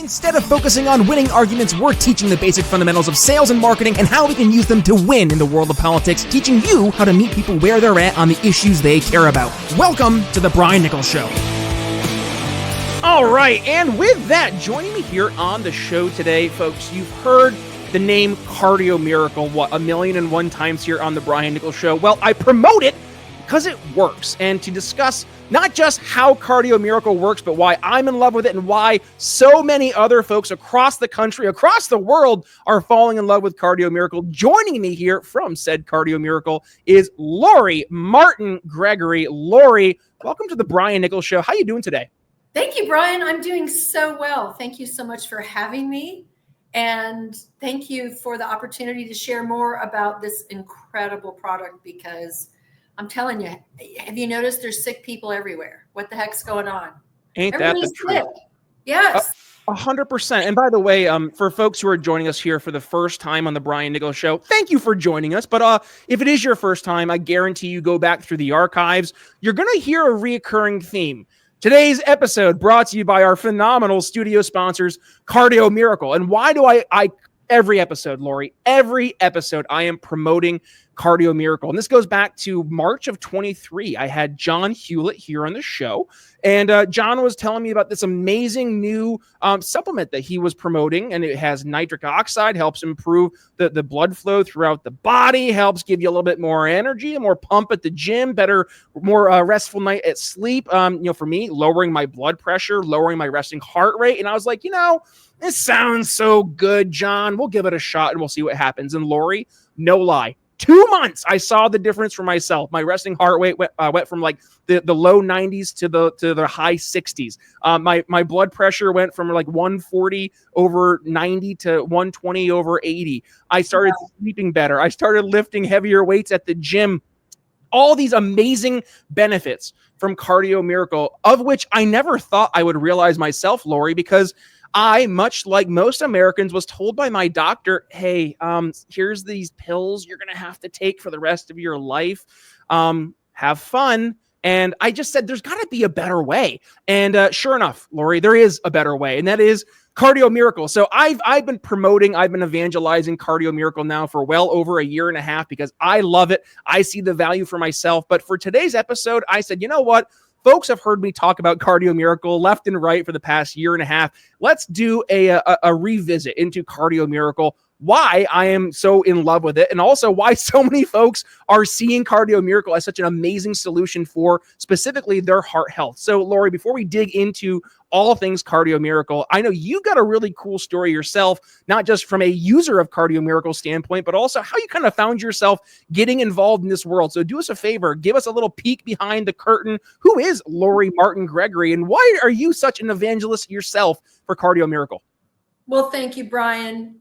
Instead of focusing on winning arguments, we're teaching the basic fundamentals of sales and marketing and how we can use them to win in the world of politics, teaching you how to meet people where they're at on the issues they care about. Welcome to the Brian Nichols Show. All right, and with that, joining me here on the show today, folks, you've heard the name Cardio Miracle, 1,000,001 times here on the Brian Nichols Show. Well, I promote it because it works, and to discuss not just how Cardio Miracle works, but why I'm in love with it and why so many other folks across the country, across the world are falling in love with Cardio Miracle. Joining me here from said Cardio Miracle is Lori Martin Gregory. Lori, welcome to the Brian Nichols Show. How are you doing today? Thank you, Brian. I'm doing so well. Thank you so much for having me. And thank you for the opportunity to share more about this incredible product, because I'm telling you, have you noticed there's sick people everywhere? What the heck's going on? Ain't that the truth? Yes. 100%. And by the way, for folks who are joining us here for the first time on the Brian Nichols Show, thank you for joining us. But if it is your first time, I guarantee you go back through the archives, you're going to hear a reoccurring theme. Today's episode brought to you by our phenomenal studio sponsors, Cardio Miracle. And why do I every episode, Lori, every episode, I am promoting Cardio Miracle. And this goes back to March of 23. I had John Hewlett here on the show, and John was telling me about this amazing new supplement that he was promoting, and it has nitric oxide, helps improve the blood flow throughout the body, helps give you a little bit more energy, more pump at the gym, better, more restful night at sleep. For me, lowering my blood pressure, lowering my resting heart rate. And I was like, this sounds so good, John. We'll give it a shot and we'll see what happens. And Lori, no lie, 2 months, I saw the difference for myself. My resting heart rate went from like the low 90s to the high 60s. My blood pressure went from like 140 over 90 to 120 over 80. I started sleeping better. I started lifting heavier weights at the gym. All these amazing benefits from Cardio Miracle, of which I never thought I would realize myself, Lori, because I, much like most Americans, was told by my doctor, hey, here's these pills you're going to have to take for the rest of your life. Have fun. And I just said, there's got to be a better way. And sure enough, Lori, there is a better way. And that is Cardio Miracle. So I've been evangelizing Cardio Miracle now for well over a year and a half because I love it. I see the value for myself. But for today's episode, I said, you know what? Folks have heard me talk about Cardio Miracle left and right for the past year and a half. Let's do a revisit into Cardio Miracle, why I am so in love with it, and also why so many folks are seeing Cardio Miracle as such an amazing solution for specifically their heart health. So, Lori, before we dig into all things Cardio Miracle, I know you've got a really cool story yourself, not just from a user of Cardio Miracle standpoint, but also how you kind of found yourself getting involved in this world. So do us a favor, give us a little peek behind the curtain. Who is Lori Martin Gregory, and why are you such an evangelist yourself for Cardio Miracle? Well, thank you, Brian.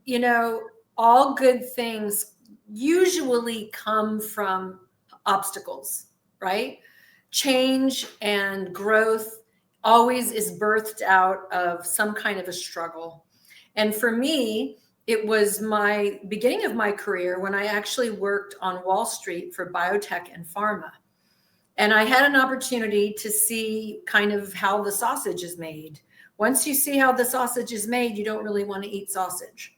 All good things usually come from obstacles, right? Change and growth always is birthed out of some kind of a struggle. And for me, it was my beginning of my career when I actually worked on Wall Street for biotech and pharma. And I had an opportunity to see kind of how the sausage is made. Once you see how the sausage is made, you don't really want to eat sausage.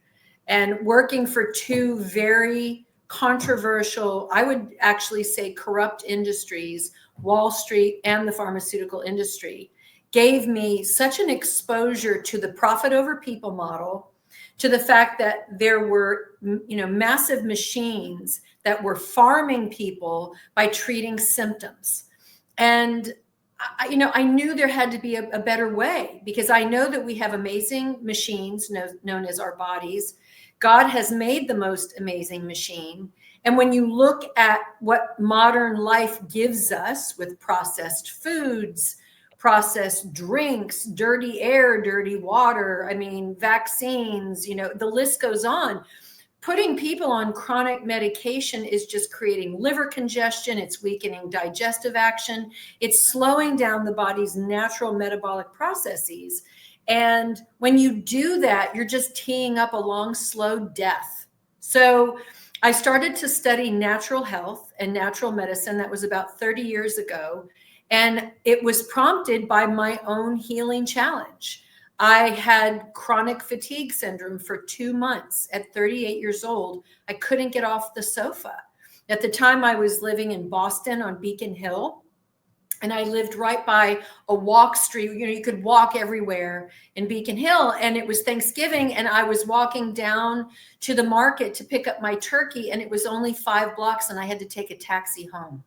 And working for two very controversial, I would actually say corrupt industries, Wall Street and the pharmaceutical industry, gave me such an exposure to the profit over people model, to the fact that there were, massive machines that were farming people by treating symptoms. And I knew there had to be a better way, because I know that we have amazing machines known as our bodies. God has made the most amazing machine. And when you look at what modern life gives us with processed foods, processed drinks, dirty air, dirty water, vaccines, the list goes on. Putting people on chronic medication is just creating liver congestion. It's weakening digestive action. It's slowing down the body's natural metabolic processes. And when you do that, you're just teeing up a long, slow death. So I started to study natural health and natural medicine. That was about 30 years ago. And it was prompted by my own healing challenge. I had chronic fatigue syndrome for 2 months at 38 years old. I couldn't get off the sofa. At the time, I was living in Boston on Beacon Hill, and I lived right by a walk street. You know, you could walk everywhere in Beacon Hill, and it was Thanksgiving, and I was walking down to the market to pick up my turkey, and it was only 5 blocks, and I had to take a taxi home.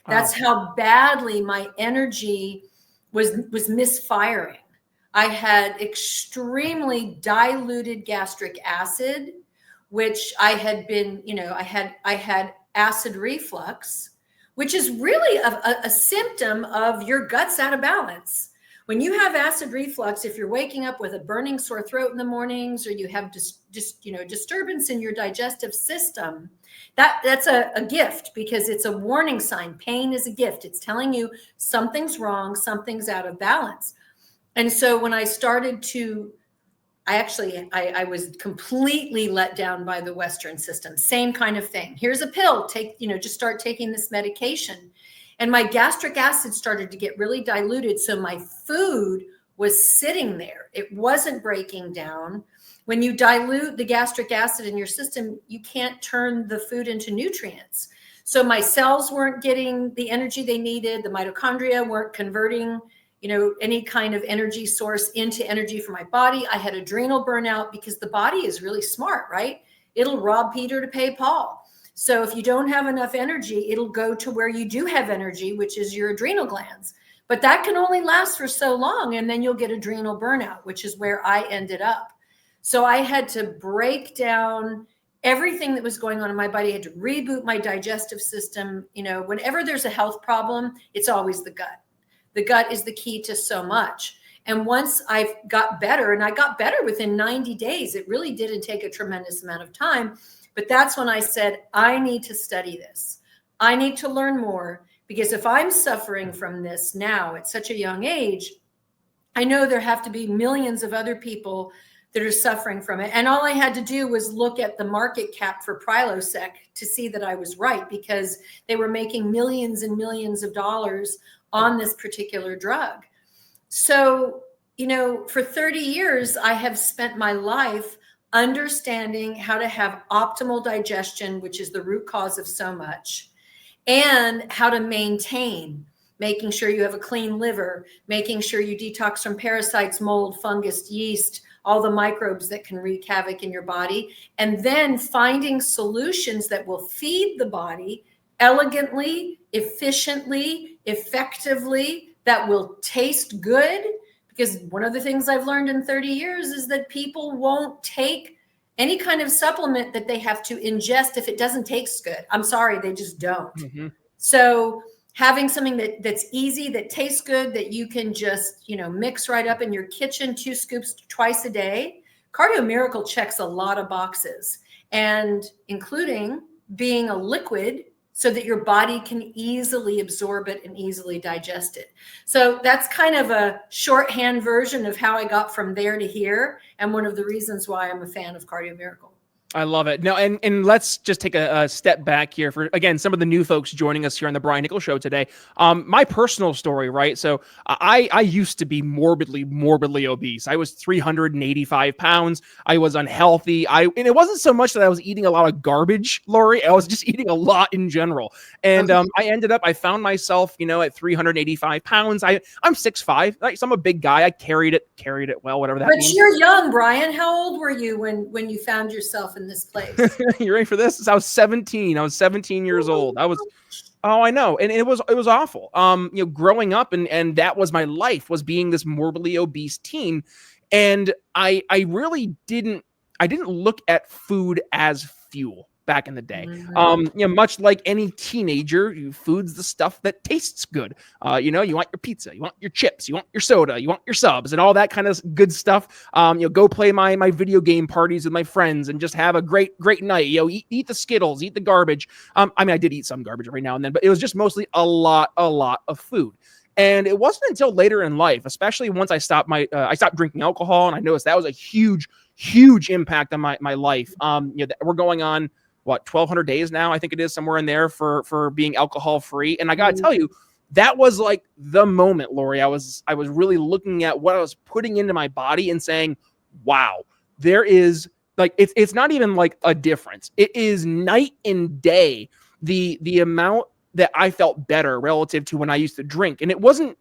That's how badly my energy was misfiring. I had extremely diluted gastric acid, which I had been, you know, I had acid reflux, which is really a symptom of your gut's out of balance. When you have acid reflux, if you're waking up with a burning sore throat in the mornings, or you have just disturbance in your digestive system, that's a gift, because it's a warning sign. Pain is a gift. It's telling you something's wrong, something's out of balance. And so when I started to, I was completely let down by the Western system. Same kind of thing. Here's a pill, just start taking this medication. And my gastric acid started to get really diluted. So my food was sitting there. It wasn't breaking down. When you dilute the gastric acid in your system, you can't turn the food into nutrients. So my cells weren't getting the energy they needed. The mitochondria weren't converting any kind of energy source into energy for my body. I had adrenal burnout, because the body is really smart, right? It'll rob Peter to pay Paul. So if you don't have enough energy, it'll go to where you do have energy, which is your adrenal glands. But that can only last for so long, and then you'll get adrenal burnout, which is where I ended up. So I had to break down everything that was going on in my body. I had to reboot my digestive system. Whenever there's a health problem, it's always the gut. The gut is the key to so much. And once I got better, and I got better within 90 days, it really didn't take a tremendous amount of time. But that's when I said, I need to study this. I need to learn more, because if I'm suffering from this now at such a young age, I know there have to be millions of other people that are suffering from it. And all I had to do was look at the market cap for Prilosec to see that I was right, because they were making millions and millions of dollars on this particular drug. So, for 30 years, I have spent my life understanding how to have optimal digestion, which is the root cause of so much, and how to maintain, making sure you have a clean liver, making sure you detox from parasites, mold, fungus, yeast, all the microbes that can wreak havoc in your body, and then finding solutions that will feed the body elegantly, efficiently, effectively, that will taste good. Because one of the things I've learned in 30 years is that people won't take any kind of supplement that they have to ingest if it doesn't taste good. I'm sorry, they just don't. Mm-hmm. So having something that's easy, that tastes good, that you can just, mix right up in your kitchen, 2 scoops twice a day. Cardio Miracle checks a lot of boxes, and including being a liquid, so that your body can easily absorb it and easily digest it. So that's kind of a shorthand version of how I got from there to here, and one of the reasons why I'm a fan of Cardio Miracle. I love it. Now, and let's just take a step back here for, again, some of the new folks joining us here on the Brian Nichols Show today. My personal story, right? So I used to be morbidly obese. I was 385 pounds. I was unhealthy. And it wasn't so much that I was eating a lot of garbage, Lori. I was just eating a lot in general. And I found myself, at 385 pounds. I'm 6'5", right? So I'm a big guy. I carried it well, whatever that means. But you're young, Brian. How old were you when you found yourself in this place? You ready for this? I was 17. I was 17 years old. I know. And it was awful. Growing up, and that was my life, was being this morbidly obese teen. And I really didn't look at food as fuel back in the day. Mm-hmm. Much like any teenager, food's the stuff that tastes good. You want your pizza, you want your chips, you want your soda, you want your subs, and all that kind of good stuff. Go play my video game parties with my friends and just have a great night. Eat the Skittles, eat the garbage. I did eat some garbage every now and then, but it was just mostly a lot of food. And it wasn't until later in life, especially once I stopped drinking alcohol, and I noticed that was a huge impact on my life. We're going on 1,200 days now, I think it is, somewhere in there, for being alcohol free. And I got to tell you, that was like the moment, Lori. I was really looking at what I was putting into my body and saying, wow, there is like, it's not even like a difference. It is night and day, the amount that I felt better relative to when I used to drink. And it wasn't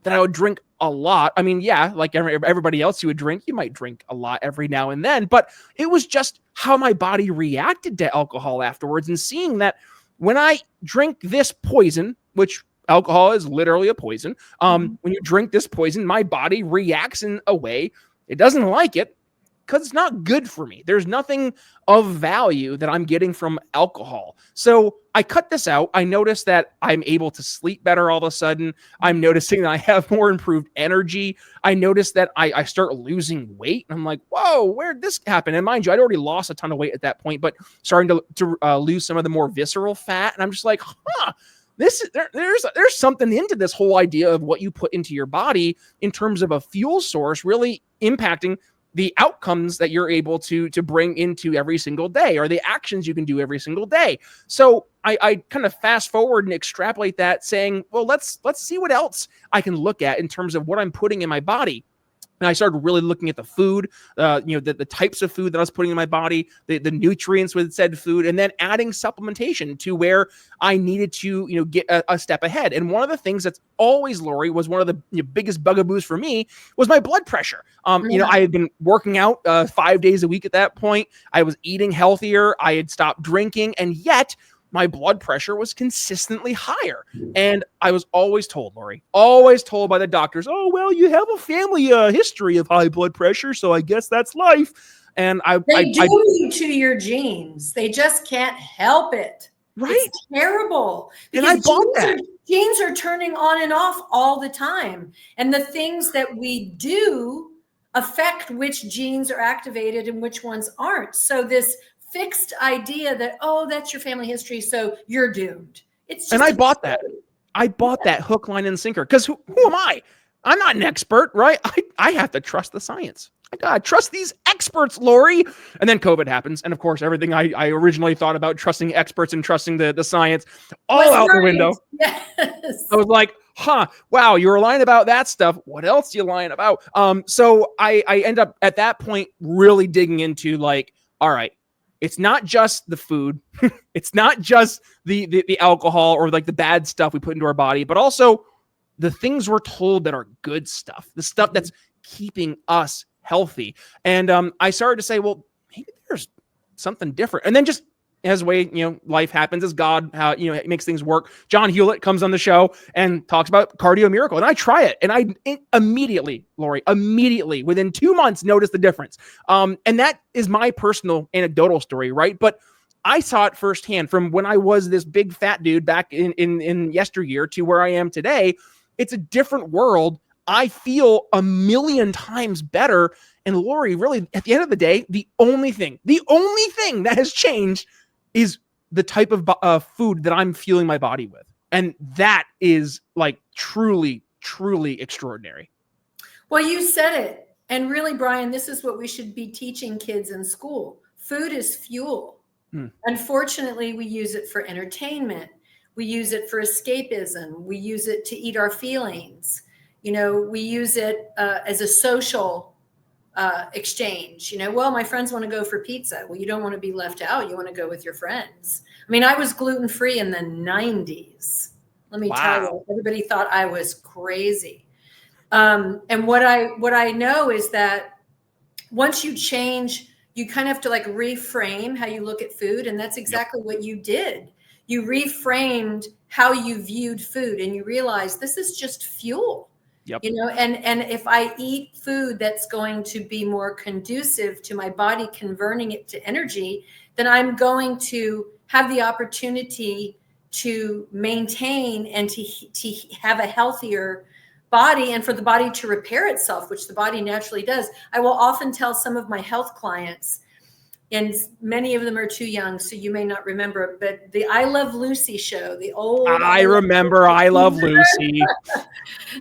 that I would drink a lot. I mean, yeah, like everybody else, you would drink. You might drink a lot every now and then, but it was just how my body reacted to alcohol afterwards, and seeing that when I drink this poison, which alcohol is literally a poison, when you drink this poison, my body reacts in a way it doesn't like it, because it's not good for me. There's nothing of value that I'm getting from alcohol. So I cut this out. I noticed that I'm able to sleep better all of a sudden. I'm noticing that I have more improved energy. I noticed that I start losing weight. And I'm like, whoa, where'd this happen? And mind you, I'd already lost a ton of weight at that point, but starting to lose some of the more visceral fat. And I'm just like, there's something into this whole idea of what you put into your body in terms of a fuel source really impacting the outcomes that you're able to bring into every single day, or the actions you can do every single day. So I kind of fast forward and extrapolate that, saying, well, let's see what else I can look at in terms of what I'm putting in my body. And I started really looking at the food, the types of food that I was putting in my body, the nutrients with said food, and then adding supplementation to where I needed to, get a step ahead. And one of the things that's always, Lori, was one of the biggest bugaboos for me was my blood pressure. I had been working out 5 days a week at that point. I was eating healthier. I had stopped drinking, and yet my blood pressure was consistently higher. And I was always told, Lori, always told by the doctors, oh, well, you have a family history of high blood pressure, so I guess that's life. And they do you to your genes. They just can't help it. Right. It's terrible. And I bought that. Genes are turning on and off all the time. And the things that we do affect which genes are activated and which ones aren't. So this fixed idea that, oh, that's your family history, so you're doomed. It's just, and I bought that. I bought that hook, line, and sinker, because who am I? I'm not an expert, right? I have to trust the science. I gotta trust these experts, Lori. And then COVID happens, and of course, everything I originally thought about trusting experts and trusting the science, all out the window. Yes. I was like, wow, you were lying about that stuff. What else are you lying about? So I end up at that point really digging into like, all right, it's not just the food. It's not just the alcohol or like the bad stuff we put into our body, but also the things we're told that are good stuff, the stuff that's keeping us healthy. And I started to say, well, maybe there's something different. And then just as way, life happens, as God, how, it makes things work. John Hewlett comes on the show and talks about Cardio Miracle, and I try it. And I immediately, Lori, within 2 months, noticed the difference. And that is my personal anecdotal story, right? But I saw it firsthand from when I was this big fat dude back in yesteryear to where I am today. It's a different world. I feel a million times better. And Lori, really, at the end of the day, the only thing that has changed is the type of food that I'm fueling my body with. And that is like truly, truly extraordinary. Well, you said it. And really, Brian, this is what we should be teaching kids in school. Food is fuel. Unfortunately, we use it for entertainment. We use it for escapism. We use it to eat our feelings. We use it as a social exchange. Well, my friends want to go for pizza. Well, you don't want to be left out. You want to go with your friends. I mean, I was gluten-free in the 90s. Let me tell you, everybody thought I was crazy. And what I know is that once you change, you kind of have to like reframe how you look at food. And that's exactly what you did. You reframed how you viewed food, and you realized this is just fuel. Yep. And if I eat food that's going to be more conducive to my body converting it to energy, then I'm going to have the opportunity to maintain and to have a healthier body, and for the body to repair itself, which the body naturally does. I will often tell some of my health clients, and many of them are too young, so you may not remember it, but the I Love Lucy show, the old... I remember I Love Lucy.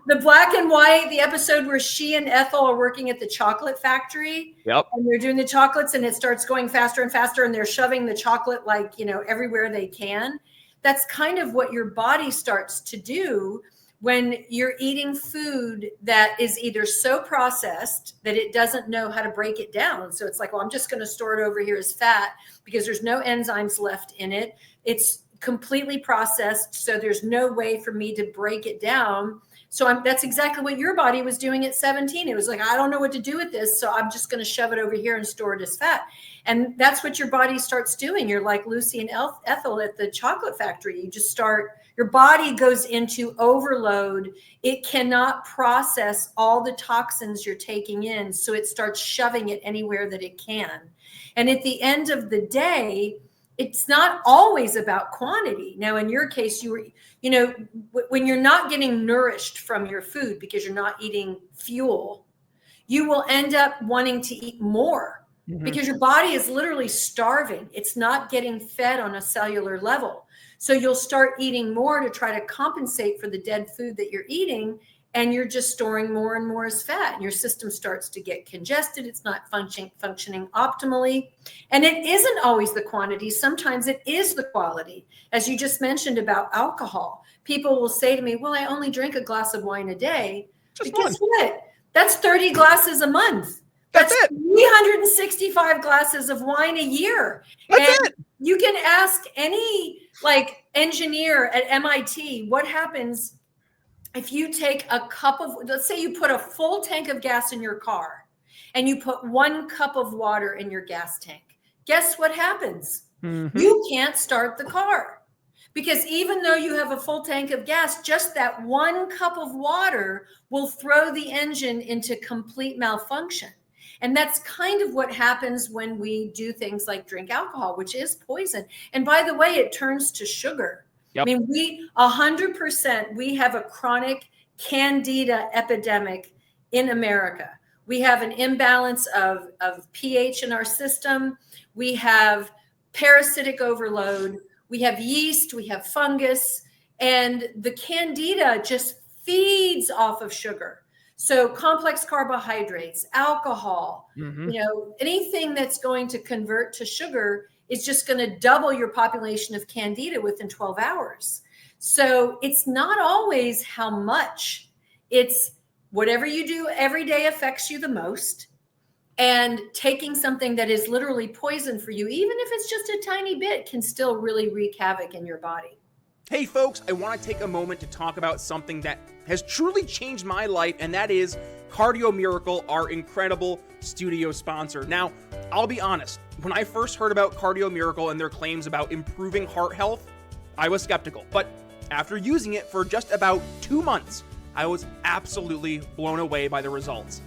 The black and white, the episode where she and Ethel are working at the chocolate factory. Yep. And they're doing the chocolates, and it starts going faster and faster, and they're shoving the chocolate like, everywhere they can. that's kind of what your body starts to do when you're eating food that is either so processed that it doesn't know how to break it down. So it's like, well, I'm just going to store it over here as fat because there's no enzymes left in it. It's completely processed, so there's no way for me to break it down. So that's exactly what your body was doing at 17. It was like, I don't know what to do with this, so I'm just going to shove it over here and store it as fat. And that's what your body starts doing. You're like Lucy and Ethel at the chocolate factory. You just start, your body goes into overload. It cannot process all the toxins you're taking in, so it starts shoving it anywhere that it can. And at the end of the day, it's not always about quantity. Now, in your case, when you're not getting nourished from your food because you're not eating fuel, you will end up wanting to eat more because your body is literally starving. It's not getting fed on a cellular level. So you'll start eating more to try to compensate for the dead food that you're eating. And you're just storing more and more as fat, and your system starts to get congested. It's not functioning optimally. And it isn't always the quantity. Sometimes it is the quality. As you just mentioned about alcohol, people will say to me, well, I only drink a glass of wine a day. But guess what? That's 30 glasses a month. That's 365 glasses of wine a year. That's it. You can ask any engineer at MIT what happens if you take a cup of, let's say you put a full tank of gas in your car and you put 1 cup of water in your gas tank. Guess what happens? You can't start the car because even though you have a full tank of gas, just that 1 cup of water will throw the engine into complete malfunction. And that's kind of what happens when we do things like drink alcohol, which is poison. And by the way, it turns to sugar. Yep. I mean, 100%, we have a chronic candida epidemic in America. We have an imbalance of pH in our system. We have parasitic overload. We have yeast, we have fungus, and the candida just feeds off of sugar. So complex carbohydrates, alcohol, anything that's going to convert to sugar is just going to double your population of candida within 12 hours. So it's not always how much, it's whatever you do every day affects you the most. And taking something that is literally poison for you, even if it's just a tiny bit, can still really wreak havoc in your body. Hey folks, I want to take a moment to talk about something that has truly changed my life, and that is Cardio Miracle, our incredible studio sponsor. Now, I'll be honest, when I first heard about Cardio Miracle and their claims about improving heart health, I was skeptical. But after using it for just about 2 months, I was absolutely blown away by the results.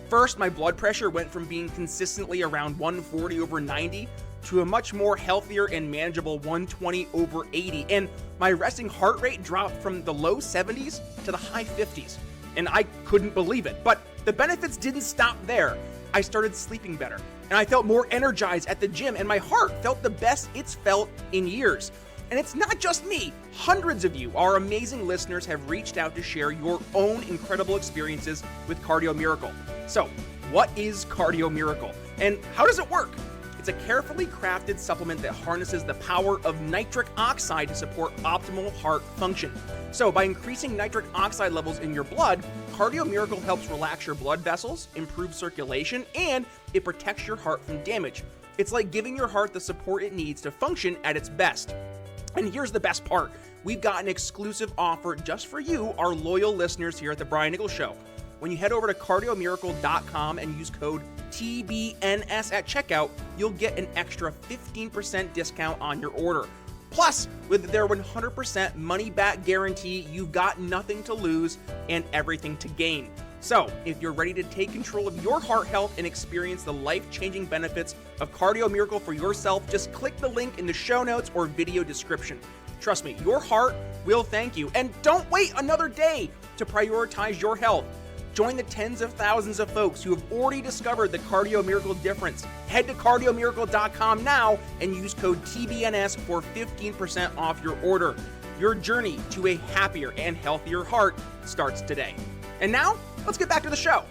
First, my blood pressure went from being consistently around 140/90 to a much more healthier and manageable 120/80. And my resting heart rate dropped from the low 70s to the high 50s. And I couldn't believe it. But the benefits didn't stop there. I started sleeping better, and I felt more energized at the gym, and my heart felt the best it's felt in years. And it's not just me. Hundreds of you, our amazing listeners, have reached out to share your own incredible experiences with Cardio Miracle. So, what is Cardio Miracle, and how does it work? It's a carefully crafted supplement that harnesses the power of nitric oxide to support optimal heart function. So, by increasing nitric oxide levels in your blood, Cardio Miracle helps relax your blood vessels, improve circulation, and it protects your heart from damage. It's like giving your heart the support it needs to function at its best. And here's the best part. We've got an exclusive offer just for you, our loyal listeners here at the Brian Nichols Show. When you head over to cardiomiracle.com and use code TBNS at checkout, you'll get an extra 15% discount on your order. Plus, with their 100% money-back guarantee, you've got nothing to lose and everything to gain. So, if you're ready to take control of your heart health and experience the life-changing benefits of Cardio Miracle for yourself, just click the link in the show notes or video description. Trust me, your heart will thank you. And don't wait another day to prioritize your health. Join the tens of thousands of folks who have already discovered the Cardio Miracle difference. Head to cardiomiracle.com now and use code TBNS for 15% off your order. Your journey to a happier and healthier heart starts today. And now, let's get back to the show.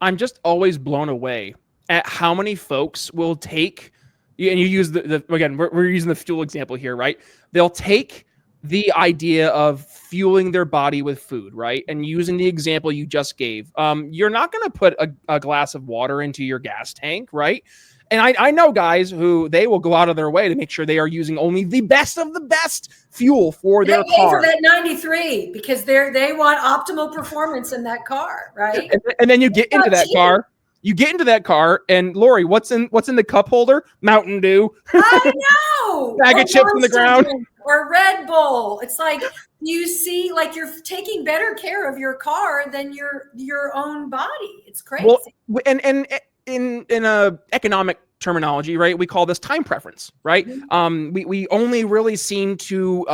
I'm just always blown away at how many folks will take And you use the again, we're using the fuel example here, right? They'll take the idea of fueling their body with food, right? And using the example you just gave, you're not going to put a glass of water into your gas tank, right? And I know guys who they will go out of their way to make sure they are using only the best of the best fuel for their They pay car. for that 93 because they want optimal performance in that car, right? And then you get into that car. You get into that car, and Lori, what's in the cup holder? Mountain Dew. I know. Bag of chips on the ground. Or Red Bull. It's like you see, like you're taking better care of your car than your own body. It's crazy. Well, and in a economic terminology, right, we call this time preference, right? Mm-hmm. We only really seem to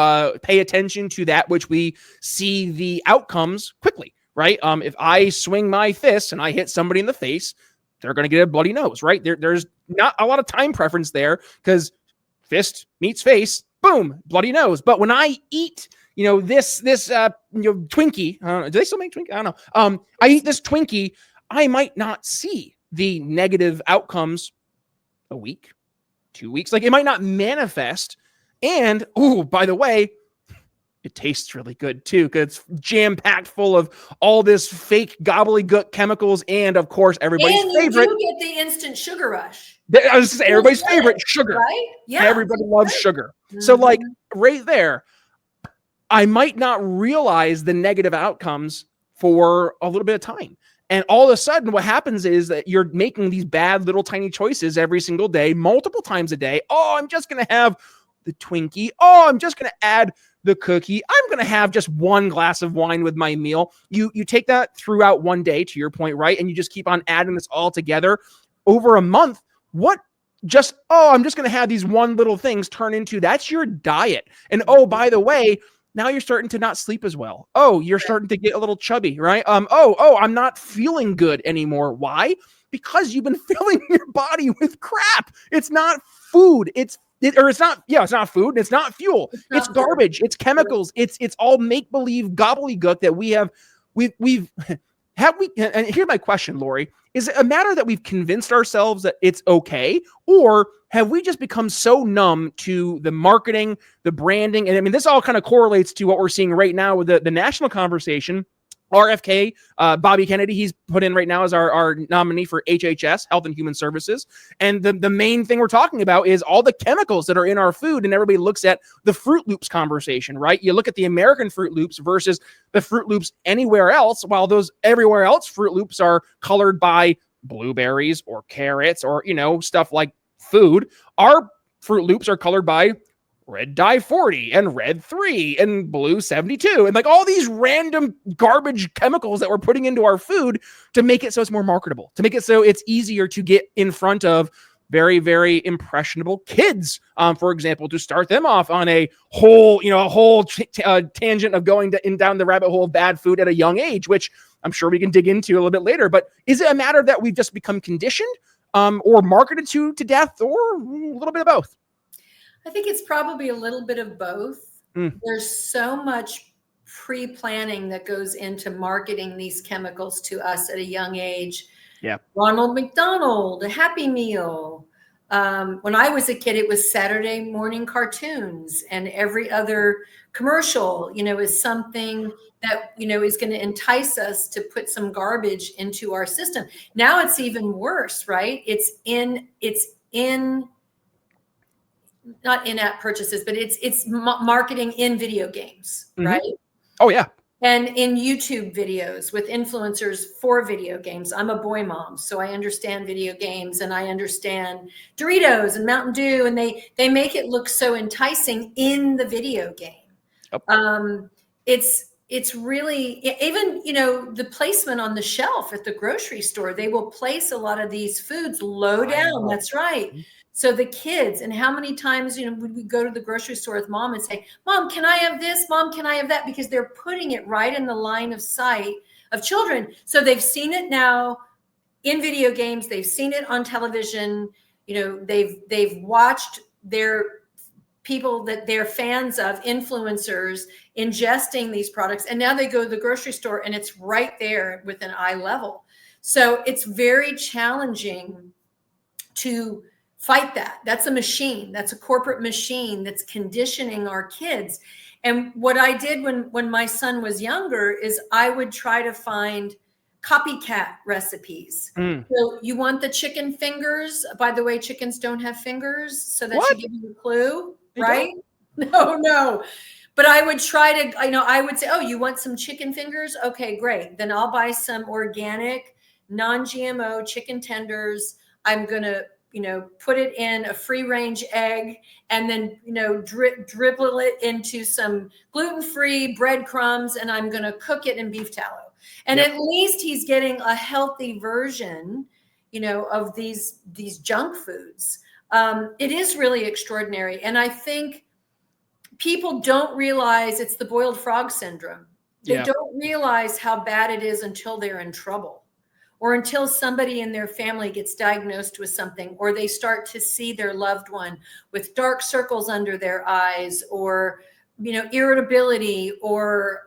pay attention to that which we see the outcomes quickly. Right. If I swing my fist and I hit somebody in the face, they're going to get a bloody nose. Right. There's not a lot of time preference there because fist meets face, boom, bloody nose. But when I eat, this Twinkie, do they still make Twinkie? I don't know. I eat this Twinkie, I might not see the negative outcomes a week, 2 weeks. Like it might not manifest. And, by the way, it tastes really good too, because it's jam-packed full of all this fake gobbledygook chemicals, and of course, everybody's favorite. And you get the instant sugar rush. I was saying, everybody's favorite, sugar. Right? Yeah. Everybody loves sugar. Mm-hmm. So, like, right there, I might not realize the negative outcomes for a little bit of time. And all of a sudden, what happens is that you're making these bad little tiny choices every single day, multiple times a day. Oh, I'm just going to have the Twinkie. Oh, I'm just going to add the cookie. I'm going to have just one glass of wine with my meal. You take that throughout one day, to your point, right? And you just keep on adding this all together over a month. I'm just going to have these one little things turn into, that's your diet. And by the way, now you're starting to not sleep as well. You're starting to get a little chubby, right? I'm not feeling good anymore. Why? Because you've been filling your body with crap. It's not food. It's not food. It's not fuel. It's garbage. It's chemicals. It's all make-believe gobbledygook that and here's my question, Lori. Is it a matter that we've convinced ourselves that it's okay, or have we just become so numb to the marketing, the branding? And I mean, this all kind of correlates to what we're seeing right now with the national conversation. RFK, Bobby Kennedy, he's put in right now as our nominee for HHS, Health and Human Services. And the main thing we're talking about is all the chemicals that are in our food. And everybody looks at the Fruit Loops conversation, right? You look at the American Fruit Loops versus the Fruit Loops anywhere else, while those everywhere else Fruit Loops are colored by blueberries or carrots or, stuff like food. Our Fruit Loops are colored by red dye 40 and red 3 and blue 72 and like all these random garbage chemicals that we're putting into our food to make it so it's more marketable, to make it so it's easier to get in front of very, very impressionable kids, for example, to start them off on a whole tangent of going down the rabbit hole of bad food at a young age, which I'm sure we can dig into a little bit later. But is it a matter that we've just become conditioned or marketed to death, or a little bit of both? I think it's probably a little bit of both. There's so much pre-planning that goes into marketing these chemicals to us at a young age. Yeah. Ronald McDonald, a Happy Meal. When I was a kid, it was Saturday morning cartoons, and every other commercial, is something that, is going to entice us to put some garbage into our system. Now it's even worse, right? It's in not in-app purchases, but it's marketing in video games, right? Oh yeah. And in YouTube videos with influencers for video games. I'm a boy mom, so I understand video games, and I understand Doritos and Mountain Dew, and they make it look so enticing in the video game. Yep. It's really, even, the placement on the shelf at the grocery store, they will place a lot of these foods low down. That's right. So the kids, and how many times, would we go to the grocery store with mom and say, Mom, can I have this? Mom, can I have that? Because they're putting it right in the line of sight of children. So they've seen it now in video games. They've seen it on television. They've watched their people that they're fans of, influencers, ingesting these products. And now they go to the grocery store and it's right there within eye level. So it's very challenging to Fight that. That's a machine. That's a corporate machine that's conditioning our kids. And what I did when my son was younger is I would try to find copycat recipes. So you want the chicken fingers? By the way, chickens don't have fingers, so that should give you a clue, right? No. But I would try to, I would say, oh, you want some chicken fingers? Okay, great. Then I'll buy some organic, non-GMO chicken tenders. I'm going to, put it in a free range egg and then, dribble it into some gluten-free breadcrumbs, and I'm going to cook it in beef tallow. And at least he's getting a healthy version, of these junk foods. It is really extraordinary. And I think people don't realize it's the boiled frog syndrome. They don't realize how bad it is until they're in trouble, or until somebody in their family gets diagnosed with something, or they start to see their loved one with dark circles under their eyes, or, irritability, or,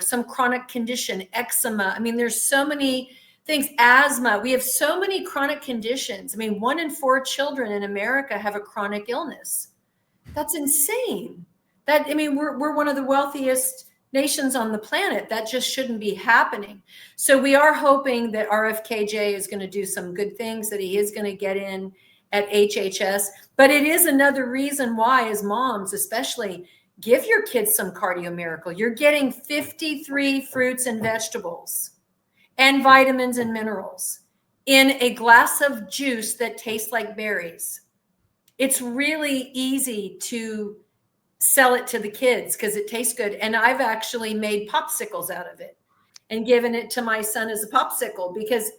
some chronic condition, eczema. I mean, there's so many things, asthma. We have so many chronic conditions. I mean, 1 in 4 children in America have a chronic illness. That's insane. We're one of the wealthiest nations on the planet. That just shouldn't be happening. So we are hoping that RFKJ is going to do some good things, that he is going to get in at HHS. But it is another reason why, as moms especially, give your kids some Cardio Miracle. You're getting 53 fruits and vegetables and vitamins and minerals in a glass of juice that tastes like berries. It's really easy to sell it to the kids because it tastes good. And I've actually made popsicles out of it and given it to my son as a popsicle, because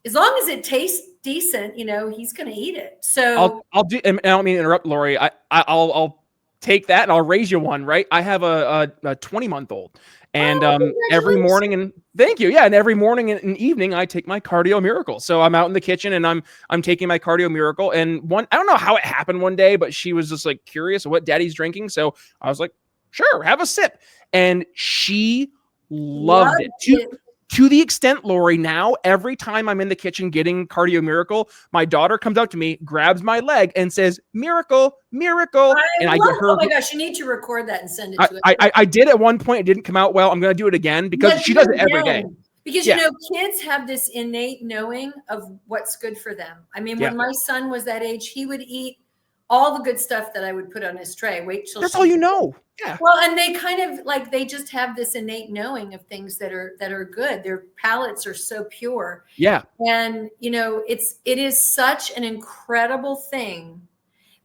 as long as it tastes decent, he's going to eat it. So I'll do, and I don't mean to interrupt, Lori. I'll take that and I'll raise you one, right? I have a 20-month-old, and every morning, and thank you. Yeah. And every morning and evening I take my Cardio Miracle. So I'm out in the kitchen and I'm taking my Cardio Miracle. And I don't know how it happened one day, but she was just like curious what daddy's drinking. So I was like, sure, have a sip. And she loved it. To the extent, Lori, now every time I'm in the kitchen getting Cardio Miracle, my daughter comes up to me, grabs my leg, and says, "Miracle, miracle." And I get her. Oh my gosh, you need to record that and send it to her. I did at one point. It didn't come out well. I'm going to do it again because she does it every day. Because, kids have this innate knowing of what's good for them. I mean, when my son was that age, he would eat all the good stuff that I would put on his tray. Wait till that's all you know. Yeah. Well, and they kind of they just have this innate knowing of things that are good. Their palates are so pure. Yeah. And it is such an incredible thing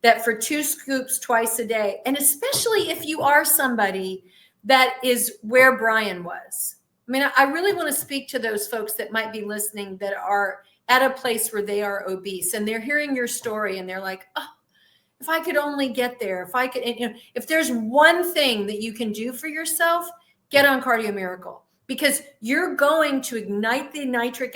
that for 2 scoops twice a day, and especially if you are somebody that is where Brian was. I mean, I really want to speak to those folks that might be listening that are at a place where they are obese and they're hearing your story and they're like, oh, if I could only get there, if I could, if there's one thing that you can do for yourself, get on Cardio Miracle, because you're going to ignite the nitric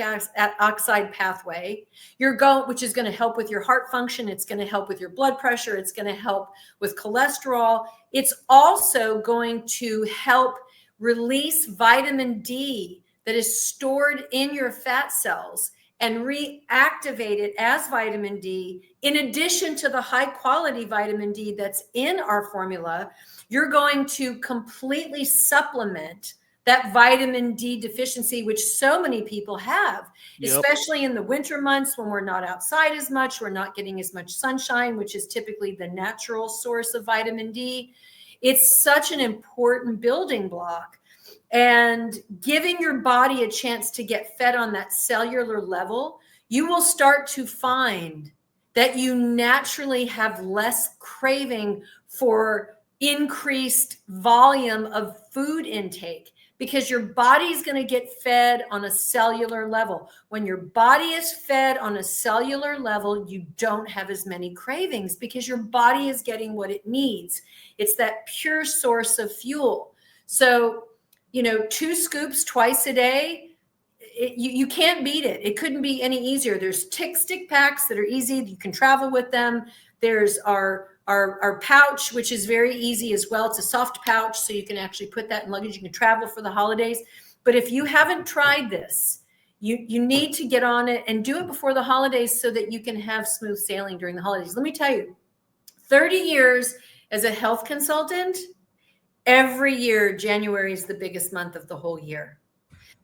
oxide pathway. Which is going to help with your heart function. It's going to help with your blood pressure. It's going to help with cholesterol. It's also going to help release vitamin D that is stored in your fat cells and reactivate it as vitamin D. In addition to the high quality vitamin D that's in our formula, you're going to completely supplement that vitamin D deficiency, which so many people have, especially in the winter months when we're not outside as much, we're not getting as much sunshine, which is typically the natural source of vitamin D. It's such an important building block. And giving your body a chance to get fed on that cellular level, you will start to find that you naturally have less craving for increased volume of food intake, because your body's going to get fed on a cellular level. When your body is fed on a cellular level, you don't have as many cravings because your body is getting what it needs. It's that pure source of fuel. So 2 scoops twice a day, you can't beat it. It couldn't be any easier. There's stick packs that are easy. You can travel with them. There's our pouch, which is very easy as well. It's a soft pouch, so you can actually put that in luggage. You can travel for the holidays. But if you haven't tried this, You need to get on it and do it before the holidays so that you can have smooth sailing during the holidays. Let me tell you, 30 years as a health consultant, every year, January is the biggest month of the whole year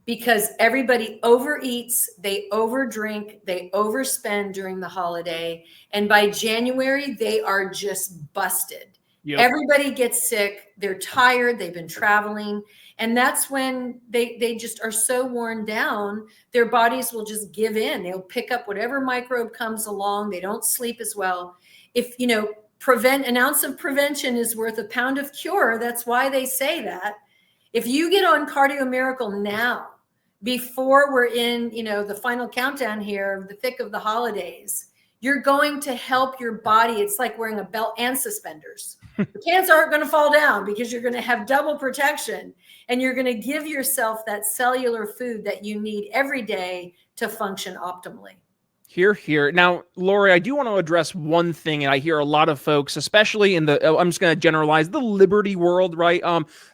because everybody overeats, they overdrink, they overspend during the holiday. And by January, they are just busted. Yep. Everybody gets sick. They're tired. They've been traveling. And that's when they just are so worn down, their bodies will just give in. They'll pick up whatever microbe comes along. They don't sleep as well. If, an ounce of prevention is worth a pound of cure. That's why they say that. If you get on Cardio Miracle now, before we're in, the final countdown here, the thick of the holidays, you're going to help your body. It's like wearing a belt and suspenders. The pants aren't going to fall down because you're going to have double protection and you're going to give yourself that cellular food that you need every day to function optimally. Here. Now, Lori, I do want to address one thing, and I hear a lot of folks, especially in I'm just going to generalize the Liberty world, right?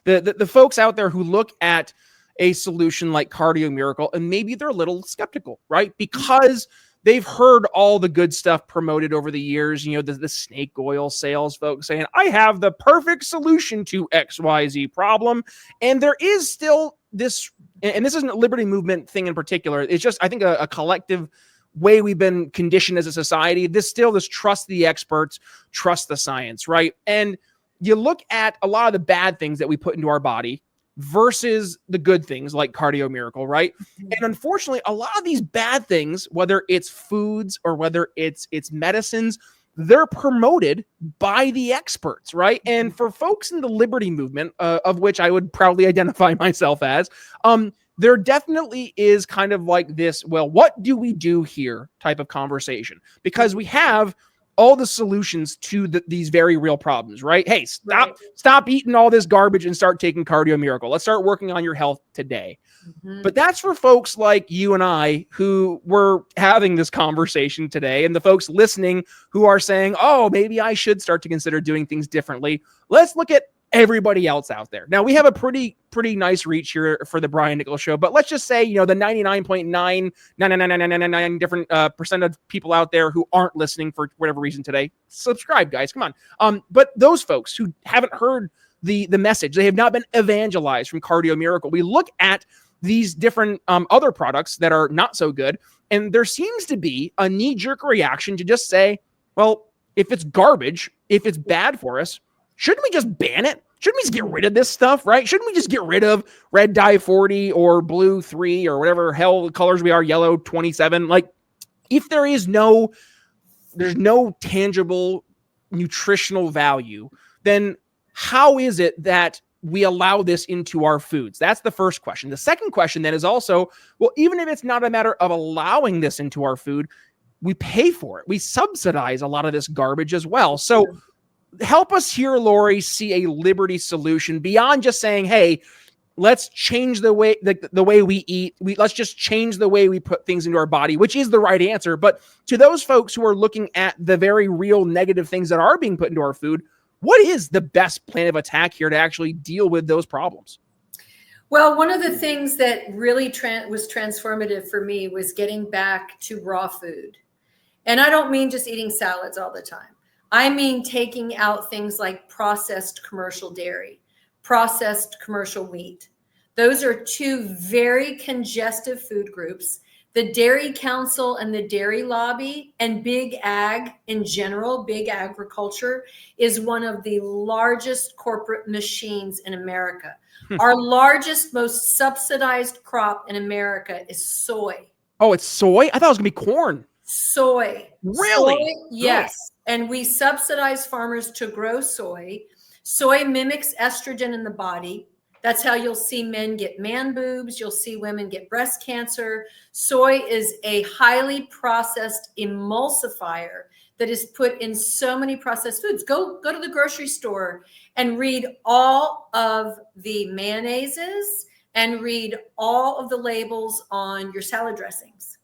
The folks out there who look at a solution like Cardio Miracle, and maybe they're a little skeptical, right? Because they've heard all the good stuff promoted over the years, the snake oil sales folks saying, I have the perfect solution to XYZ problem. And there is still this, and this isn't a Liberty movement thing in particular. It's just, I think, a collective way we've been conditioned as a society. This trust the experts, trust the science, right? And you look at a lot of the bad things that we put into our body versus the good things like Cardio Miracle, right? And unfortunately, a lot of these bad things, whether it's foods or whether it's medicines, they're promoted by the experts, right? And for folks in the Liberty movement, of which I would proudly identify myself as, there definitely is kind of like this, well, what do we do here type of conversation? Because we have all the solutions to these very real problems, right? Hey, stop eating all this garbage and start taking Cardio Miracle. Let's start working on your health today. Mm-hmm. But that's for folks like you and I who were having this conversation today, and the folks listening who are saying, oh, maybe I should start to consider doing things differently. Let's look at everybody else out there. Now, we have a pretty nice reach here for the Brian Nichols Show, but let's just say, the 99.9999999 different percent of people out there who aren't listening for whatever reason today, subscribe, guys, come on. But those folks who haven't heard the message, they have not been evangelized from Cardio Miracle. We look at these different other products that are not so good, and there seems to be a knee-jerk reaction to just say, well, if it's garbage, if it's bad for us, shouldn't we just ban it? Shouldn't we just get rid of this stuff, right? Shouldn't we just get rid of red dye 40 or blue 3 or whatever hell colors we are, yellow 27? Like, if there's no tangible nutritional value, then how is it that we allow this into our foods? That's the first question. The second question then is also, well, even if it's not a matter of allowing this into our food, we pay for it. We subsidize a lot of this garbage as well. So help us here, Lori, see a Liberty solution beyond just saying, hey, let's change the way we eat. Let's just change the way we put things into our body, which is the right answer. But to those folks who are looking at the very real negative things that are being put into our food, what is the best plan of attack here to actually deal with those problems? Well, one of the things that really was transformative for me was getting back to raw food. And I don't mean just eating salads all the time. I mean taking out things like processed commercial dairy, processed commercial wheat. Those are two very congestive food groups. The Dairy Council and the Dairy Lobby and Big Ag in general, big agriculture, is one of the largest corporate machines in America. Our largest, most subsidized crop in America is soy. Oh, it's soy? I thought it was going to be corn. Soy. Really? Soy, yes. And we subsidize farmers to grow soy. Soy mimics estrogen in the body. That's how you'll see men get man boobs. You'll see women get breast cancer. Soy is a highly processed emulsifier that is put in so many processed foods. Go to the grocery store and read all of the mayonnaises and read all of the labels on your salad dressings.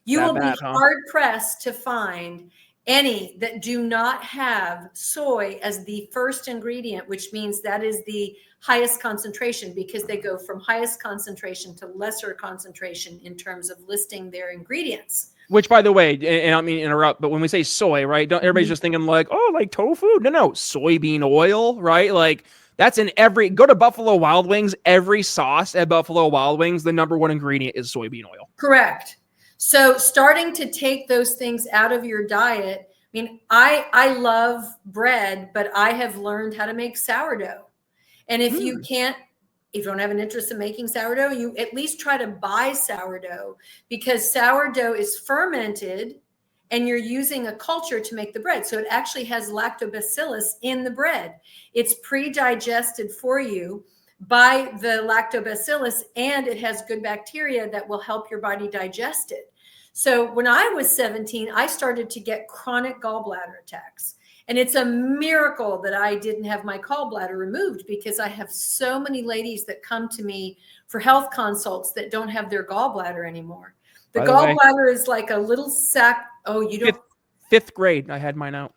You will be hard pressed to find any that do not have soy as the first ingredient, which means that is the highest concentration, because they go from highest concentration to lesser concentration in terms of listing their ingredients. Which, by the way, and I don't mean to interrupt, but when we say soy, right, don't everybody's just thinking like, oh, like tofu? No, soybean oil, right? Like that's in every, go to Buffalo Wild Wings, every sauce at Buffalo Wild Wings, the number one ingredient is soybean oil. Correct. So starting to take those things out of your diet. I mean, I love bread, but I have learned how to make sourdough. And if you can't, if you don't have an interest in making sourdough, you at least try to buy sourdough, because sourdough is fermented and you're using a culture to make the bread. So it actually has lactobacillus in the bread. It's pre-digested for you by the lactobacillus, and it has good bacteria that will help your body digest it. So when I was 17, I started to get chronic gallbladder attacks. And it's a miracle that I didn't have my gallbladder removed, because I have so many ladies that come to me for health consults that don't have their gallbladder anymore. The gallbladder is like a little sack. Oh, you don't. Fifth grade, I had mine out.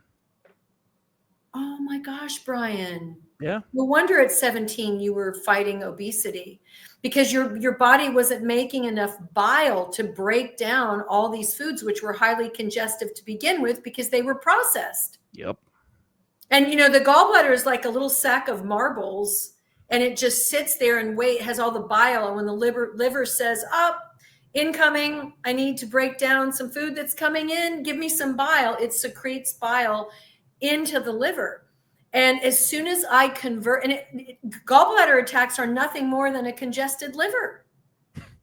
Oh my gosh, Brian. Yeah. No wonder at 17 you were fighting obesity, because your body wasn't making enough bile to break down all these foods, which were highly congestive to begin with, because they were processed. Yep. And you know, the gallbladder is like a little sack of marbles, and it just sits there and has all the bile. And when the liver says, up, incoming, I need to break down some food that's coming in, give me some bile, it secretes bile into the liver. And as soon as I convert, and gallbladder attacks are nothing more than a congested liver.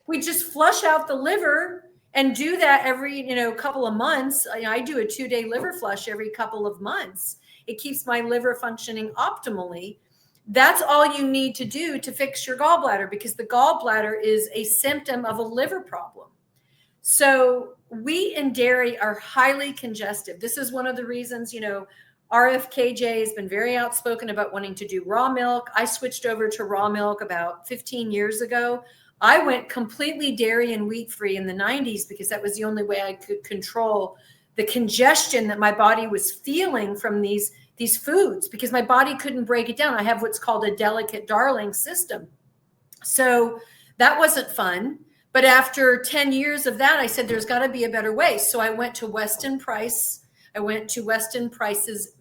We just flush out the liver, and do that every, couple of months. I do a 2-day liver flush every couple of months. It keeps my liver functioning optimally. That's all you need to do to fix your gallbladder, because the gallbladder is a symptom of a liver problem. So wheat and dairy are highly congestive. This is one of the reasons, RFKJ has been very outspoken about wanting to do raw milk. I switched over to raw milk about 15 years ago. I went completely dairy and wheat free in the 90s, because that was the only way I could control the congestion that my body was feeling from these foods, because my body couldn't break it down. I have what's called a delicate Darling system. So that wasn't fun. But after 10 years of that, I said, there's got to be a better way. So I went to Weston Price's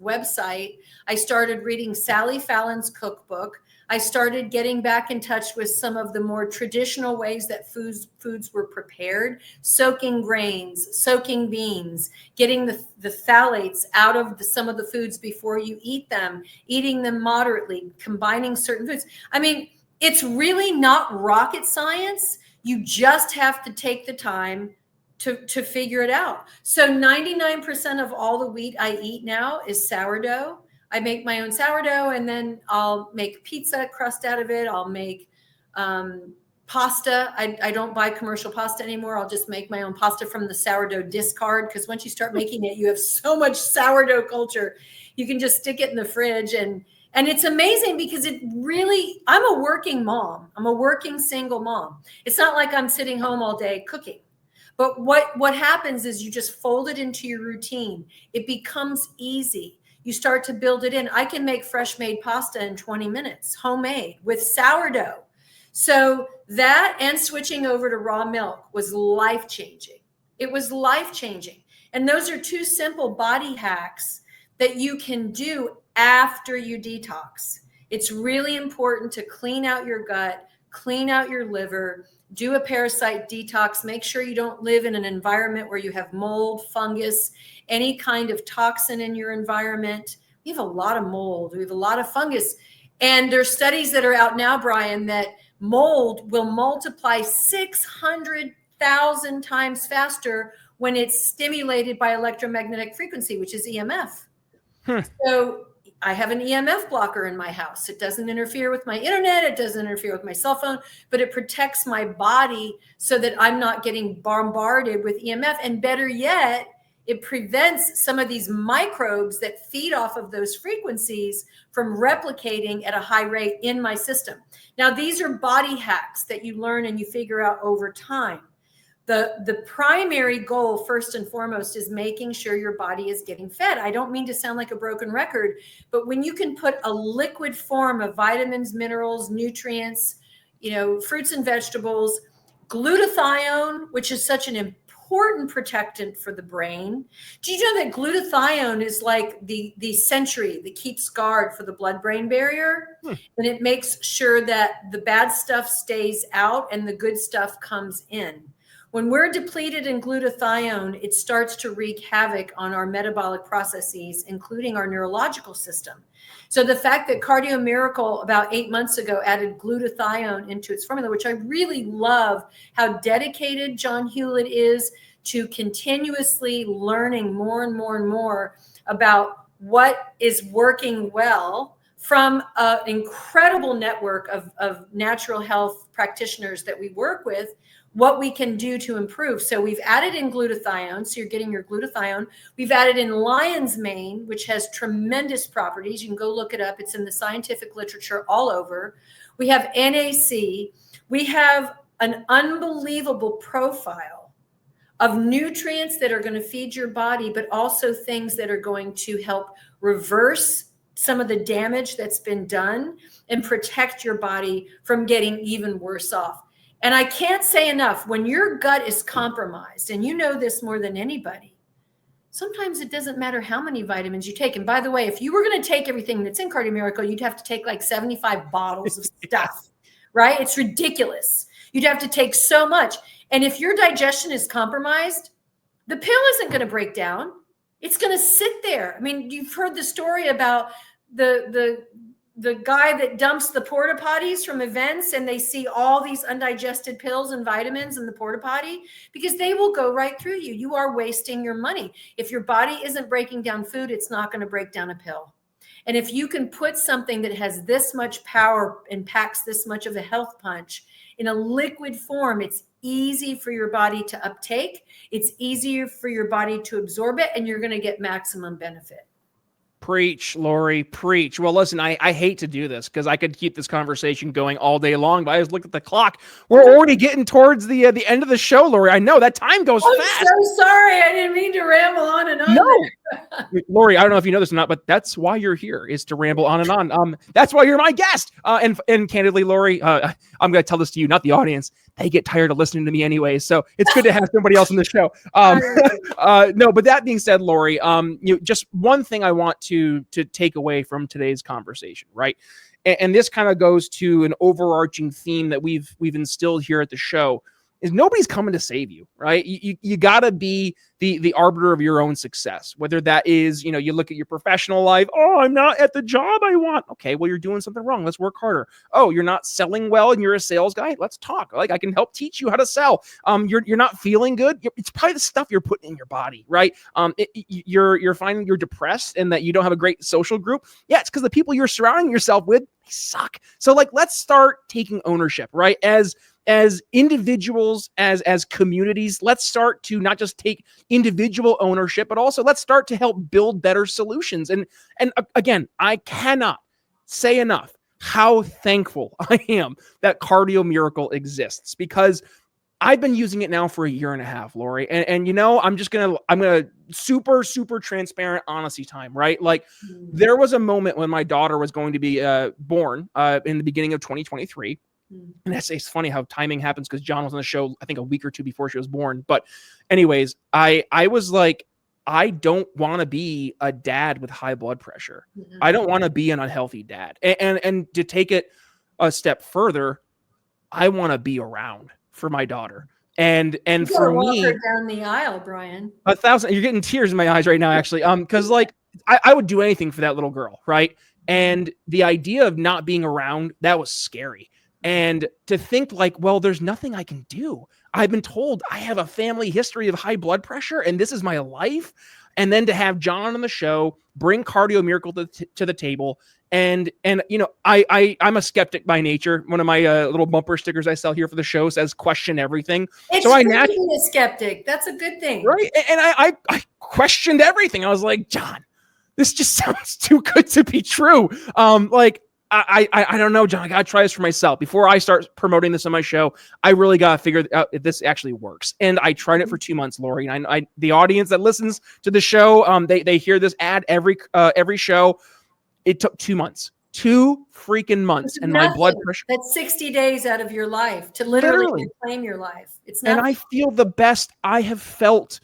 website. I started reading Sally Fallon's cookbook. I started getting back in touch with some of the more traditional ways that foods were prepared, soaking grains, soaking beans, getting the phthalates out of some of the foods before you eat them, eating them moderately, combining certain foods. I mean, it's really not rocket science. You just have to take the time to figure it out. So 99% of all the wheat I eat now is sourdough. I make my own sourdough, and then I'll make pizza crust out of it. I'll make pasta. I don't buy commercial pasta anymore. I'll just make my own pasta from the sourdough discard, because once you start making it, you have so much sourdough culture. You can just stick it in the fridge, and it's amazing, because I'm a working mom. I'm a working single mom. It's not like I'm sitting home all day cooking. But what happens is you just fold it into your routine. It becomes easy. You start to build it in. I can make fresh made pasta in 20 minutes, homemade, with sourdough. So that, and switching over to raw milk, was life-changing. It was life-changing. And those are two simple body hacks that you can do after you detox. It's really important to clean out your gut, clean out your liver, do a parasite detox. Make sure you don't live in an environment where you have mold, fungus, any kind of toxin in your environment. We have a lot of mold. We have a lot of fungus. And there's studies that are out now, Brian, that mold will multiply 600,000 times faster when it's stimulated by electromagnetic frequency, which is EMF. So I have an EMF blocker in my house. It doesn't interfere with my internet. It doesn't interfere with my cell phone, but it protects my body so that I'm not getting bombarded with EMF. And better yet, it prevents some of these microbes that feed off of those frequencies from replicating at a high rate in my system. Now, these are body hacks that you learn and you figure out over time. The primary goal, first and foremost, is making sure your body is getting fed. I don't mean to sound like a broken record, but when you can put a liquid form of vitamins, minerals, nutrients, fruits and vegetables, glutathione, which is such an important protectant for the brain. Do you know that glutathione is like the sentry that keeps guard for the blood-brain barrier? And it makes sure that the bad stuff stays out and the good stuff comes in. When we're depleted in glutathione, it starts to wreak havoc on our metabolic processes, including our neurological system. So the fact that Cardio Miracle about 8 months ago added glutathione into its formula, which I really love how dedicated John Hewlett is to continuously learning more and more and more about what is working well from an incredible network of natural health practitioners that we work with, what we can do to improve. So we've added in glutathione, so you're getting your glutathione. We've added in lion's mane, which has tremendous properties. You can go look it up. It's in the scientific literature all over. We have NAC. We have an unbelievable profile of nutrients that are going to feed your body, but also things that are going to help reverse some of the damage that's been done and protect your body from getting even worse off. And I can't say enough, when your gut is compromised, and you know this more than anybody, sometimes it doesn't matter how many vitamins you take. And by the way, if you were going to take everything that's in Cardio Miracle, you'd have to take like 75 bottles of stuff, right? It's ridiculous. You'd have to take so much. And if your digestion is compromised, the pill isn't going to break down. It's going to sit there. I mean, you've heard the story about the guy that dumps the porta potties from events, and they see all these undigested pills and vitamins in the porta potty, because they will go right through you. You are wasting your money. If your body isn't breaking down food, it's not going to break down a pill. And if you can put something that has this much power and packs this much of a health punch in a liquid form, it's easy for your body to uptake. It's easier for your body to absorb it, and you're going to get maximum benefit. Preach, Lori, preach. Well, listen, I hate to do this because I could keep this conversation going all day long, but I just look at the clock. We're already getting towards the end of the show, Lori. I know that time goes fast. I'm so sorry. I didn't mean to ramble on and on. No, Lori, I don't know if you know this or not, but that's why you're here, is to ramble on and on. That's why you're my guest. And candidly, Lori, I'm going to tell this to you, not the audience. They get tired of listening to me anyway, so it's good to have somebody else on the show. No, but that being said, Lori, just one thing I want to take away from today's conversation, right? And this kind of goes to an overarching theme that we've instilled here at the show, is nobody's coming to save you, right? You got to be the arbiter of your own success, whether that is, you look at your professional life. Oh, I'm not at the job I want. Okay, well, you're doing something wrong. Let's work harder. Oh, you're not selling well and you're a sales guy. Let's talk. Like, I can help teach you how to sell. You're not feeling good. It's probably the stuff you're putting in your body, right? You're finding you're depressed and that you don't have a great social group. Yeah, it's because the people you're surrounding yourself with, they suck. So let's start taking ownership, right? As individuals, as communities, let's start to not just take individual ownership, but also let's start to help build better solutions. And again, I cannot say enough how thankful I am that Cardio Miracle exists, because I've been using it now for a year and a half, Lori. And I'm gonna super, super transparent honesty time, right? Like, there was a moment when my daughter was going to be born in the beginning of 2023. And it's funny how timing happens, because John was on the show, I think, a week or two before she was born. But anyways, I was like, I don't want to be a dad with high blood pressure. Mm-hmm. I don't want to be an unhealthy dad. And to take it a step further, I want to be around for my daughter. And for me, walk her down the aisle, Brian. 1,000. You're getting tears in my eyes right now, actually. Because I would do anything for that little girl, right? And the idea of not being around, that was scary. And to think well, there's nothing I can do. I've been told I have a family history of high blood pressure and this is my life. And then to have John on the show, bring Cardio Miracle to the table. And I'm a skeptic by nature. One of my little bumper stickers I sell here for the show says question everything. It's so being a skeptic. That's a good thing. Right. And I questioned everything. I was like, John, this just sounds too good to be true. I don't know, John. I got to try this for myself. Before I start promoting this on my show, I really got to figure out if this actually works. And I tried it for 2 months, Lori. And the audience that listens to the show, they hear this ad every show. It took 2 months. 2 freaking months. And my blood pressure. That's 60 days out of your life to literally reclaim your life. It's nothing. And I feel the best I have felt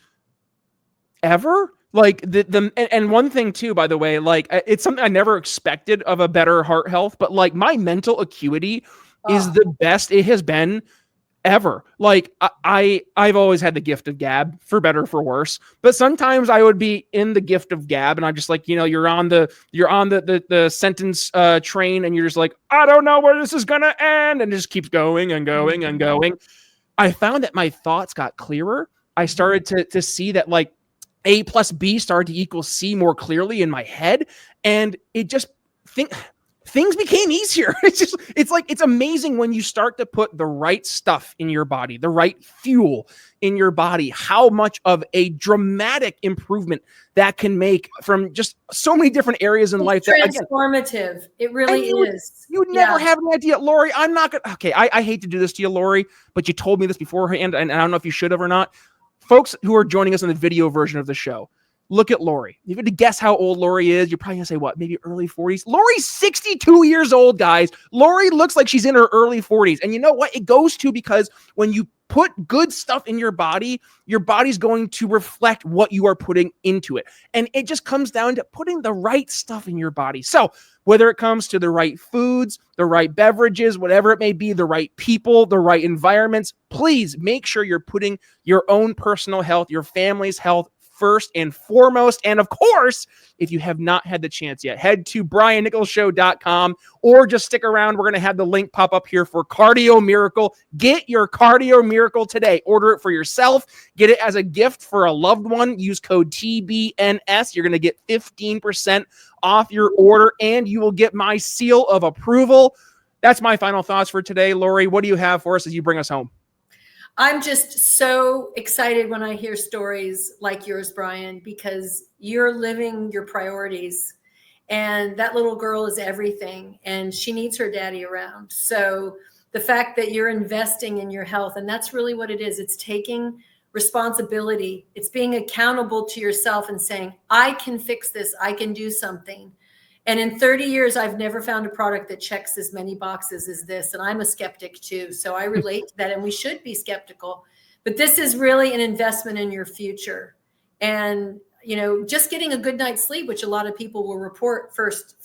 ever. Like and one thing too, by the way, like it's something I never expected of a better heart health, but like my mental acuity is the best it has been ever. Like I've always had the gift of gab, for better or for worse, but sometimes I would be in the gift of gab and I'm just like, you're on the sentence train and you're just like, I don't know where this is gonna end, and it just keeps going and going and going. I found that my thoughts got clearer. I started to see that like A plus B started to equal C more clearly in my head. And it just things became easier. It's amazing when you start to put the right stuff in your body, the right fuel in your body, how much of a dramatic improvement that can make from just so many different areas in life. Transformative. It really is. You would never have an idea, Lori. I'm not going to, okay. I hate to do this to you, Lori, but you told me this beforehand and I don't know if you should have or not. Folks who are joining us on the video version of the show, look at Lori. If you had to guess how old Lori is, you're probably going to say, what, maybe early 40s? Lori's 62 years old, guys. Lori looks like she's in her early 40s. And you know what? It goes to because when you put good stuff in your body's going to reflect what you are putting into it. And it just comes down to putting the right stuff in your body. So whether it comes to the right foods, the right beverages, whatever it may be, the right people, the right environments, please make sure you're putting your own personal health, your family's health first and foremost. And of course, if you have not had the chance yet, head to briannicholsshow.com or just stick around. We're going to have the link pop up here for Cardio Miracle. Get your Cardio Miracle today. Order it for yourself. Get it as a gift for a loved one. Use code TBNS. You're going to get 15% off your order and you will get my seal of approval. That's my final thoughts for today. Lori, what do you have for us as you bring us home? I'm just so excited when I hear stories like yours, Brian, because you're living your priorities and that little girl is everything and she needs her daddy around. So the fact that you're investing in your health, and that's really what it is. It's taking responsibility. It's being accountable to yourself and saying, I can fix this. I can do something. And in 30 years, I've never found a product that checks as many boxes as this. And I'm a skeptic too. So I relate to that, and we should be skeptical. But this is really an investment in your future. And, just getting a good night's sleep, which a lot of people will report first,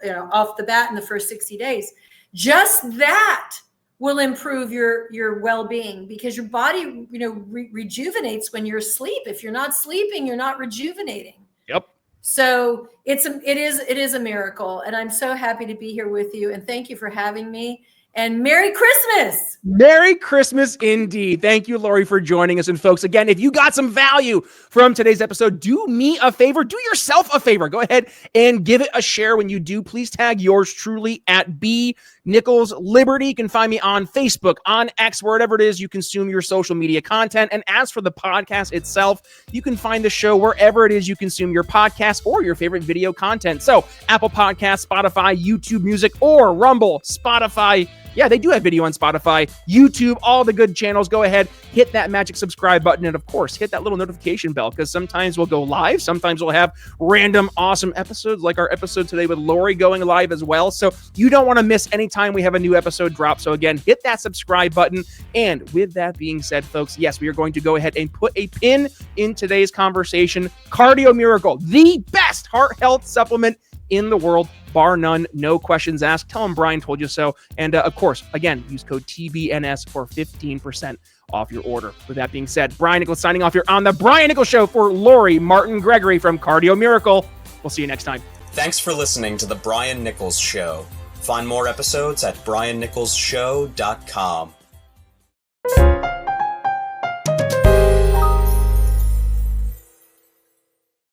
off the bat in the first 60 days, just that will improve your well-being, because your body, rejuvenates when you're asleep. If you're not sleeping, you're not rejuvenating. Yep. So it is a miracle, and I'm so happy to be here with you, and thank you for having me, and Merry Christmas. Merry Christmas indeed. Thank you, Lori, for joining us. And folks, again, if you got some value from today's episode, do me a favor, do yourself a favor. Go ahead and give it a share. When you do, please tag yours truly at B Nichols Liberty. You can find me on Facebook, on X, wherever it is you consume your social media content. And as for the podcast itself, you can find the show wherever it is you consume your podcast or your favorite video content. So Apple Podcasts, Spotify, YouTube Music, or Rumble, Spotify. Yeah, they do have video on Spotify, YouTube, all the good channels. Go ahead, hit that magic subscribe button, and of course, hit that little notification bell, because sometimes we'll go live. Sometimes we'll have random awesome episodes, like our episode today with Lori going live as well. So you don't want to miss any time we have a new episode drop. So again, hit that subscribe button. And with that being said, folks, yes, we are going to go ahead and put a pin in today's conversation. Cardio Miracle, the best heart health supplement in the world, bar none, no questions asked. Tell them Brian told you so. And of course, again, use code TBNS for 15% off your order. With that being said, Brian Nichols signing off here on the Brian Nichols Show for Lori, Martin Gregory from Cardio Miracle. We'll see you next time. Thanks for listening to the Brian Nichols Show. Find more episodes at briannicholsshow.com.